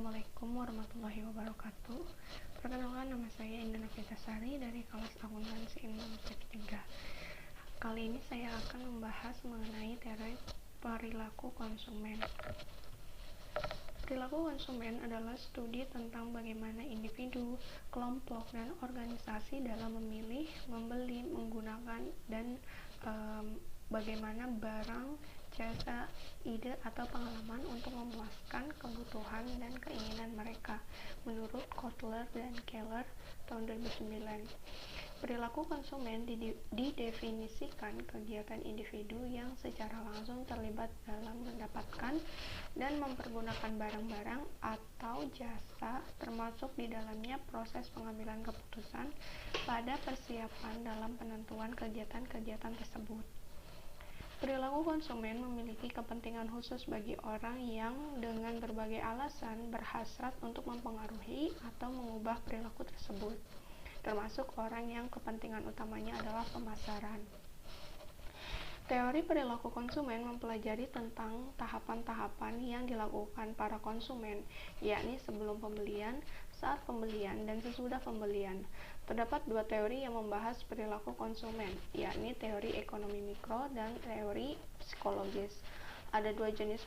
Assalamualaikum warahmatullahi wabarakatuh. Perkenalkan, nama saya Indah Novitasari dari kelas akuntansi 6-3. Kali ini saya akan membahas mengenai teori perilaku konsumen. Perilaku konsumen adalah studi tentang bagaimana individu, kelompok, dan organisasi dalam memilih, membeli, menggunakan, dan bagaimana barang, jasa, ide, atau pengalaman untuk memuaskan kebutuhan dan keinginan mereka, menurut Kotler dan Keller tahun 2009. Perilaku konsumen didefinisikan kegiatan individu yang secara langsung terlibat dalam mendapatkan dan mempergunakan barang-barang atau jasa, termasuk di dalamnya proses pengambilan keputusan pada persiapan dalam penentuan kegiatan-kegiatan tersebut. Perilaku konsumen memiliki kepentingan khusus bagi orang yang dengan berbagai alasan berhasrat untuk mempengaruhi atau mengubah perilaku tersebut, termasuk orang yang kepentingan utamanya adalah pemasaran. Teori perilaku konsumen mempelajari tentang tahapan-tahapan yang dilakukan para konsumen, yakni sebelum pembelian, saat pembelian, dan sesudah pembelian. Terdapat dua teori yang membahas perilaku konsumen, yakni teori ekonomi mikro dan teori psikologis. Ada dua jenis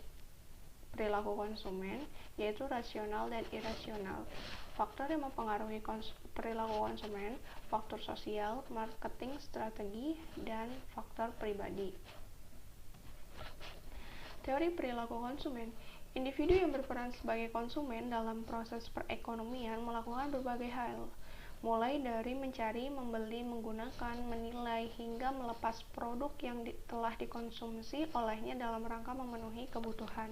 perilaku konsumen, yaitu rasional dan irasional. Faktor yang mempengaruhi perilaku konsumen, faktor sosial, marketing, strategi, dan faktor pribadi. Teori perilaku konsumen. Individu yang berperan sebagai konsumen dalam proses perekonomian melakukan berbagai hal, mulai dari mencari, membeli, menggunakan, menilai, hingga melepas produk yang telah dikonsumsi olehnya dalam rangka memenuhi kebutuhan.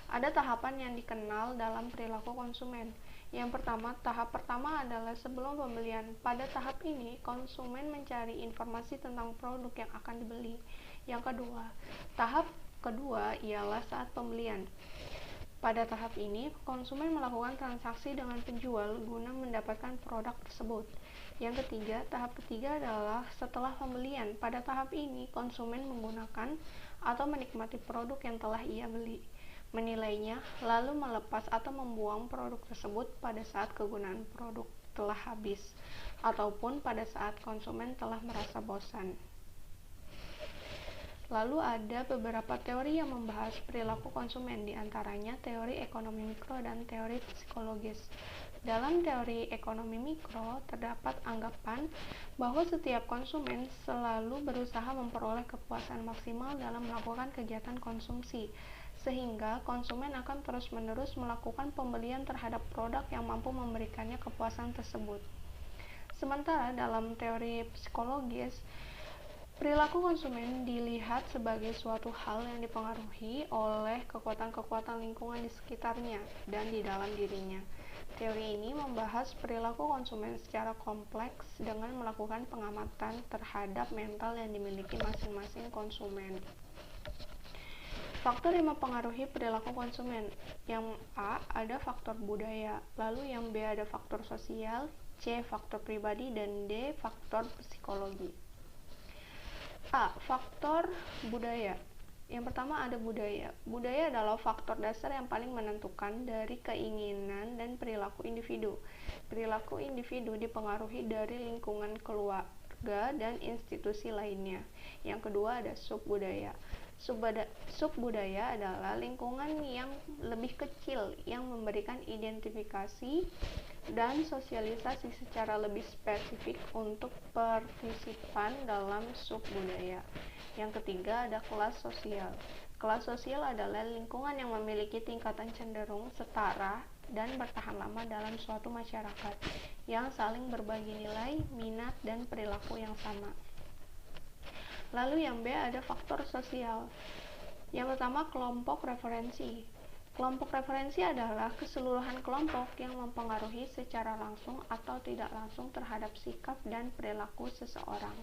Ada tahapan yang dikenal dalam perilaku konsumen. Yang pertama, tahap pertama adalah sebelum pembelian. Pada tahap ini, konsumen mencari informasi tentang produk yang akan dibeli. Yang kedua, tahap kedua ialah saat pembelian. Pada tahap ini, konsumen melakukan transaksi dengan penjual guna mendapatkan produk tersebut. Yang ketiga, tahap ketiga adalah setelah pembelian. Pada tahap ini, konsumen menggunakan atau menikmati produk yang telah ia beli, menilainya, lalu melepas atau membuang produk tersebut pada saat kegunaan produk telah habis, ataupun pada saat konsumen telah merasa bosan. Lalu ada beberapa teori yang membahas perilaku konsumen, diantaranya teori ekonomi mikro dan teori psikologis. Dalam teori ekonomi mikro, terdapat anggapan bahwa setiap konsumen selalu berusaha memperoleh kepuasan maksimal dalam melakukan kegiatan konsumsi, sehingga konsumen akan terus-menerus melakukan pembelian terhadap produk yang mampu memberikannya kepuasan tersebut. Sementara dalam teori psikologis, perilaku konsumen dilihat sebagai suatu hal yang dipengaruhi oleh kekuatan-kekuatan lingkungan di sekitarnya dan di dalam dirinya. Teori ini membahas perilaku konsumen secara kompleks dengan melakukan pengamatan terhadap mental yang dimiliki masing-masing konsumen. Faktor yang mempengaruhi perilaku konsumen. Yang A, ada faktor budaya, lalu yang B ada faktor sosial, C faktor pribadi, dan D faktor psikologi. A. Faktor budaya. Yang pertama ada budaya. Budaya adalah faktor dasar yang paling menentukan dari keinginan dan perilaku individu. Perilaku individu dipengaruhi dari lingkungan keluarga dan institusi lainnya. Yang kedua ada subbudaya. Subbudaya adalah lingkungan yang lebih kecil yang memberikan identifikasi dan sosialisasi secara lebih spesifik untuk partisipan dalam subbudaya. Yang ketiga ada kelas sosial. Kelas sosial adalah lingkungan yang memiliki tingkatan cenderung setara dan bertahan lama dalam suatu masyarakat yang saling berbagi nilai, minat, dan perilaku yang sama. Lalu yang B ada faktor sosial. Yang pertama kelompok referensi. Kelompok referensi adalah keseluruhan kelompok yang mempengaruhi secara langsung atau tidak langsung terhadap sikap dan perilaku seseorang.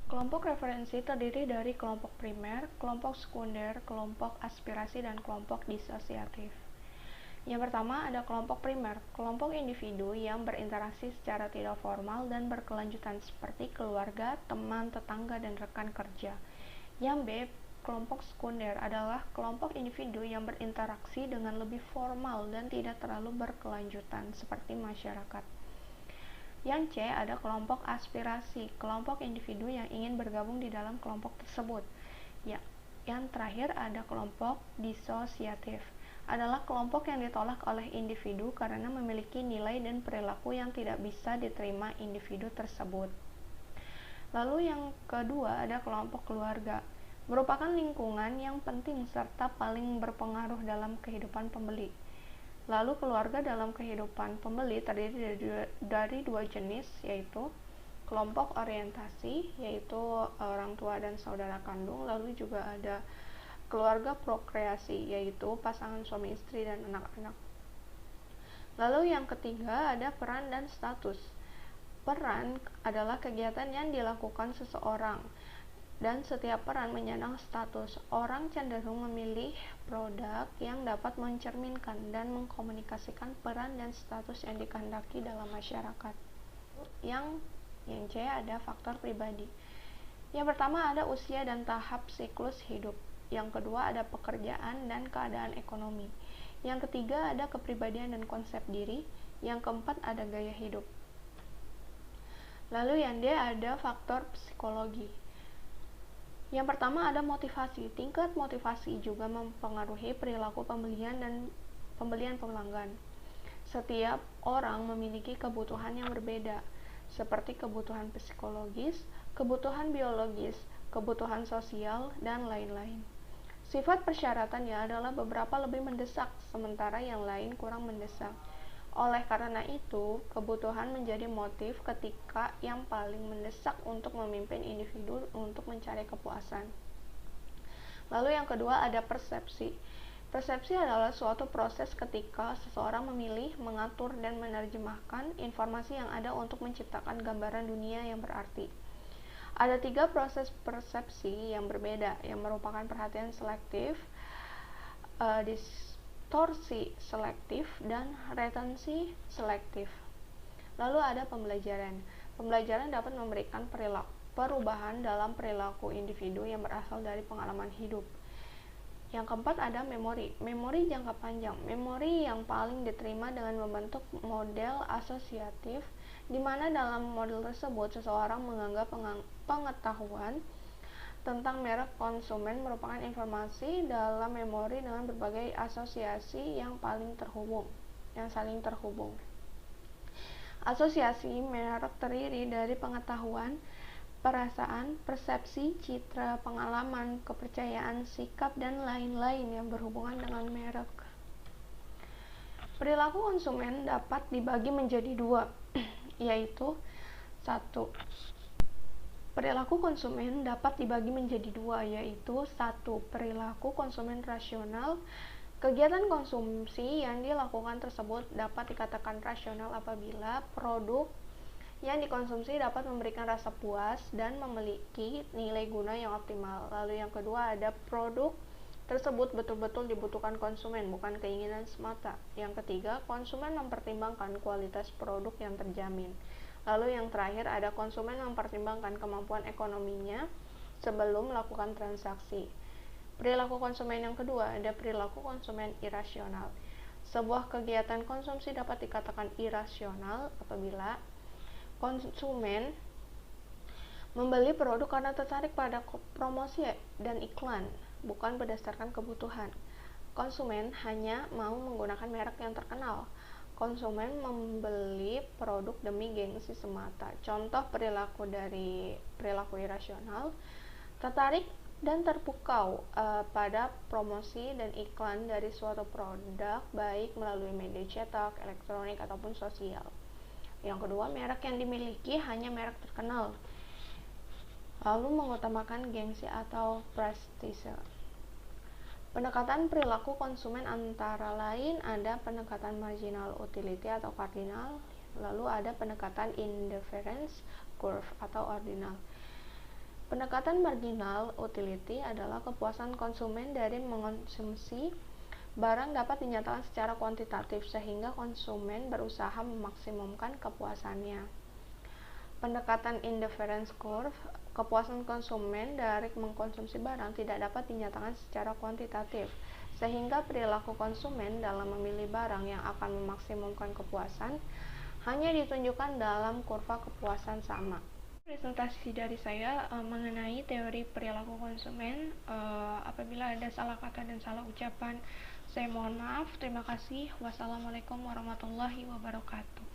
Kelompok referensi terdiri dari kelompok primer, kelompok sekunder, kelompok aspirasi, dan kelompok disosiatif. Yang pertama ada kelompok primer, kelompok individu yang berinteraksi secara tidak formal dan berkelanjutan seperti keluarga, teman, tetangga, dan rekan kerja. Yang B, Kelompok sekunder adalah kelompok individu yang berinteraksi dengan lebih formal dan tidak terlalu berkelanjutan, seperti masyarakat. Yang C ada kelompok aspirasi, kelompok individu yang ingin bergabung di dalam kelompok tersebut. Ya, yang terakhir ada kelompok disosiatif, adalah kelompok yang ditolak oleh individu karena memiliki nilai dan perilaku yang tidak bisa diterima individu tersebut. Lalu yang kedua ada kelompok keluarga, merupakan lingkungan yang penting serta paling berpengaruh dalam kehidupan pembeli. Lalu keluarga dalam kehidupan pembeli terdiri dari dua jenis, yaitu kelompok orientasi, yaitu orang tua dan saudara kandung. Lalu juga ada keluarga prokreasi, yaitu pasangan suami istri dan anak-anak. Lalu yang ketiga ada peran dan status. Peran adalah kegiatan yang dilakukan seseorang, dan setiap peran menyandang status. Orang cenderung memilih produk yang dapat mencerminkan dan mengkomunikasikan peran dan status yang dikehendaki dalam masyarakat. Yang C ada faktor pribadi. Yang pertama ada usia dan tahap siklus hidup. Yang kedua ada pekerjaan dan keadaan ekonomi. Yang ketiga ada kepribadian dan konsep diri. Yang keempat ada gaya hidup. Lalu yang D ada faktor psikologi. Yang pertama ada motivasi. Tingkat motivasi juga mempengaruhi perilaku pembelian dan pembelian pelanggan. Setiap orang memiliki kebutuhan yang berbeda, seperti kebutuhan psikologis, kebutuhan biologis, kebutuhan sosial, dan lain-lain. Sifat persyaratannya adalah beberapa lebih mendesak, sementara yang lain kurang mendesak. Oleh karena itu, kebutuhan menjadi motif ketika yang paling mendesak untuk memimpin individu untuk mencari kepuasan. Lalu yang kedua ada persepsi. Persepsi adalah suatu proses ketika seseorang memilih, mengatur, dan menerjemahkan informasi yang ada untuk menciptakan gambaran dunia yang berarti. Ada 3 proses persepsi yang berbeda, yang merupakan perhatian selektif, distorsi selektif, dan retensi selektif. Lalu ada pembelajaran. Pembelajaran dapat memberikan perubahan dalam perilaku individu yang berasal dari pengalaman hidup. Yang keempat ada memori. Memori jangka panjang. Memori yang paling diterima dengan membentuk model asosiatif, di mana dalam model tersebut seseorang menganggap pengetahuan tentang merek konsumen merupakan informasi dalam memori dengan berbagai asosiasi yang saling terhubung. Asosiasi merek terdiri dari pengetahuan, perasaan, persepsi, citra, pengalaman, kepercayaan, sikap, dan lain-lain yang berhubungan dengan merek. Perilaku konsumen dapat dibagi menjadi 2, yaitu 1. Perilaku konsumen dapat dibagi menjadi 2, yaitu 1. Perilaku konsumen rasional. Kegiatan konsumsi yang dilakukan tersebut dapat dikatakan rasional apabila produk yang dikonsumsi dapat memberikan rasa puas dan memiliki nilai guna yang optimal. Lalu yang kedua ada produk tersebut betul-betul dibutuhkan konsumen, bukan keinginan semata. Yang ketiga, konsumen mempertimbangkan kualitas produk yang terjamin. Lalu yang terakhir ada konsumen mempertimbangkan kemampuan ekonominya sebelum melakukan transaksi. Perilaku konsumen yang kedua ada perilaku konsumen irasional. Sebuah kegiatan konsumsi dapat dikatakan irasional apabila konsumen membeli produk karena tertarik pada promosi dan iklan, bukan berdasarkan kebutuhan. Konsumen hanya mau menggunakan merek yang terkenal. Konsumen membeli produk demi gengsi semata. Contoh perilaku dari perilaku irasional: tertarik dan terpukau pada promosi dan iklan dari suatu produk, baik melalui media cetak, elektronik, ataupun sosial. Yang kedua, merek yang dimiliki hanya merek terkenal, lalu mengutamakan gengsi atau prestise. Pendekatan perilaku konsumen antara lain ada pendekatan marginal utility atau kardinal, lalu ada pendekatan indifference curve atau ordinal. Pendekatan marginal utility adalah kepuasan konsumen dari mengonsumsi barang dapat dinyatakan secara kuantitatif sehingga konsumen berusaha memaksimumkan kepuasannya. Pendekatan indifference curve Kepuasan konsumen dari mengkonsumsi barang tidak dapat dinyatakan secara kuantitatif, sehingga perilaku konsumen dalam memilih barang yang akan memaksimumkan kepuasan hanya ditunjukkan dalam kurva kepuasan sama. Presentasi dari saya mengenai teori perilaku konsumen. Apabila ada salah kata dan salah ucapan, saya mohon maaf. Terima kasih. Wassalamualaikum warahmatullahi wabarakatuh.